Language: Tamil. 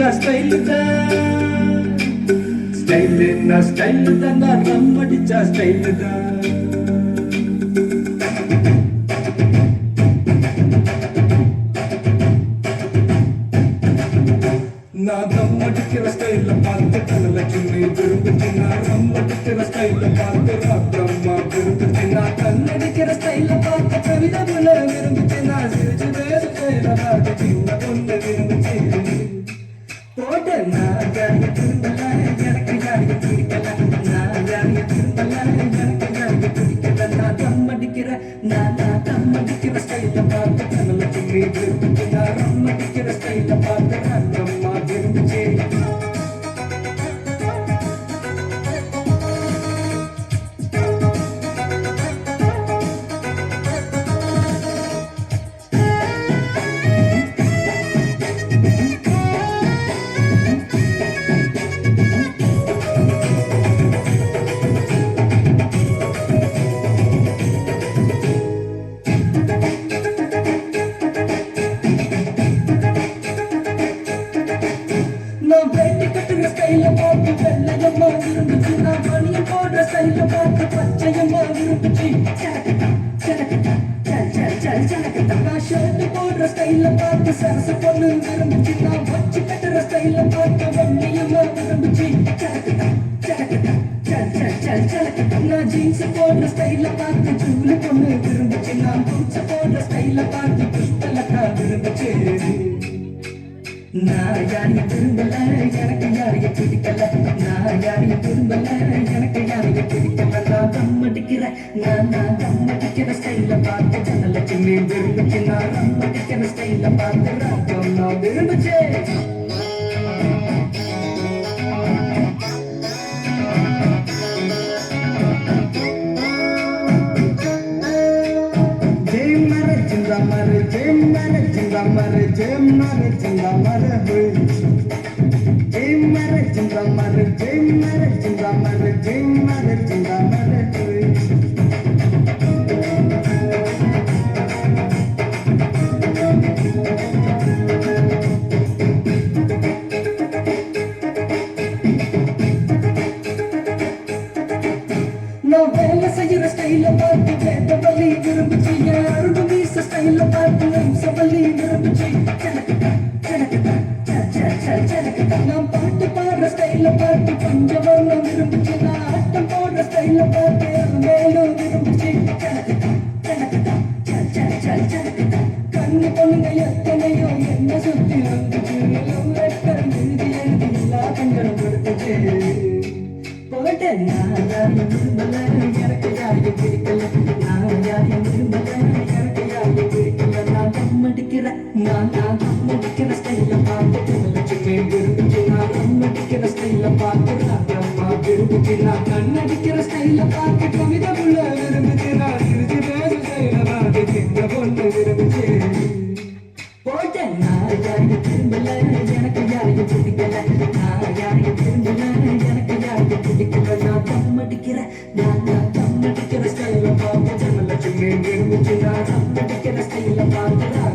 அடிச்சா ஸ்டைல் தான் ஸ்டைல் தான் நான் ரம் அடிச்சா ஸ்டைல் தான் நான் தம் அடிக்கிற ஸ்டைல பார்த்து தனலட்சுமி விரும்புச்சு நான் ரம் அடிக்கிற ஸ்டைல பார்த்து ராத்திரம்மா விரும்புச்சு நான் கண்ணடிக்கிற ஸ்டைல பார்த்து கவிதை புல விரும்புச்சு நான் சிரிச்சு பேச ஸ்டைல பார்த்து சின்ன பொண்ணு விரும்புச்சு போட்ட நான் ஜாலிய திரும்பல எனக்கு ஜாலிய பிடிக்கல நான் ஜாலிய திரும்பல எனக்கு ஜாலிய பிடிக்கல நான் தம் அடிக்கிற ஸ்டைல பார்த்து தனலட்சுமி விரும்புச்சு நான் ரம் அடிக்கிற ஸ்டைல பார்த்து ராத்திரம்மா விரும்புச்சு ஸ்டைல பார்த்து வெள்ளையம்மா விரும்புச்சு நான் மணிய போடுற ஸ்டைல பார்த்து பச்சையம்மா விரும்புச்சு நான் ஷர்ட் போடுற ஸ்டைல பார்த்து சரச பொண்ணு விரும்புச்சு நான் வச்சு கட்டுற ஸ்டைல பார்த்து வெள்ளையம்மா விரும்புச்சு நான் ஜீன்ஸ் போடுற ஸ்டைல பார்த்து ஜூலி பொண்ணு விரும்புச்சு நான் பூச்ச போடுற ஸ்டைல பார்த்து புஷ்பலக்கா விரும்புச்சு நான் யாரைய விரும்பல எனக்கு யாரைய பிடிக்கல நான் யாரைய விரும்பல எனக்கு யாரைய பிடிக்கல நான் தம் அடிக்கிற ஸ்டைல பார்த்து தனலட்சுமி விரும்புச்சு நான் ரம் அடிக்கிற ஸ்டைல பார்த்து ராகம் நான் விரும்புச்சு நான் வேலை செய்யற ஸ்டைல பார்த்து வேதவல்லி விரும்புச்சு யாரும் வீச ஸ்டைல பார்த்து சவல்லி விரும்புச்சு நான் பாட்டு பாடுற ஸ்டைல பார்த்து பஞ்சவர்ணம் விரும்புச்சு நான் ஆட்டம் போடுற ஸ்டைல பார்த்து மேலும் விரும்புச்சு கண்ணு பொண்ணுங்க எத்தனையோ என்ன சுத்தி வந்துச்சு எழுதி எல்லா கண்களும் கொடுத்துச்சு போட்ட நான் யாரையும் விரும்பல எனக்கு யாரையும் பிடிக்கல நான் யாரையும் விரும்பல எனக்கு யாரையும் பிடிக்கல நான் தம் அடிக்கிற ஸ்டைல பார்த்து தனலட்சுமி விரும்புச்சு நான் ரம் அடிக்கிற ஸ்டைல பார்த்து ராத்திரம்மா விரும்புச்சு நான் கண்ணடிக்கிற ஸ்டைல பார்த்து கவிதை புள்ள விரும்புச்சு நான் சிரிச்சு பேச ஸ்டைல பார்த்து சின்ன பொண்ணு விரும்புச்சு போட்ட நான் யாரையும் விரும்பல எனக்கு யாரையும் பிடிக்கல நான் யாரையும் விரும்பல எனக்கு யாரையும் பிடிக்கல நான் தம் அடிக்கிற ஸ்டைல பார்த்து தனலட்சுமி விரும்புச்சு நான் ரம் அடிக்கிற ஸ்டைல பார்த்து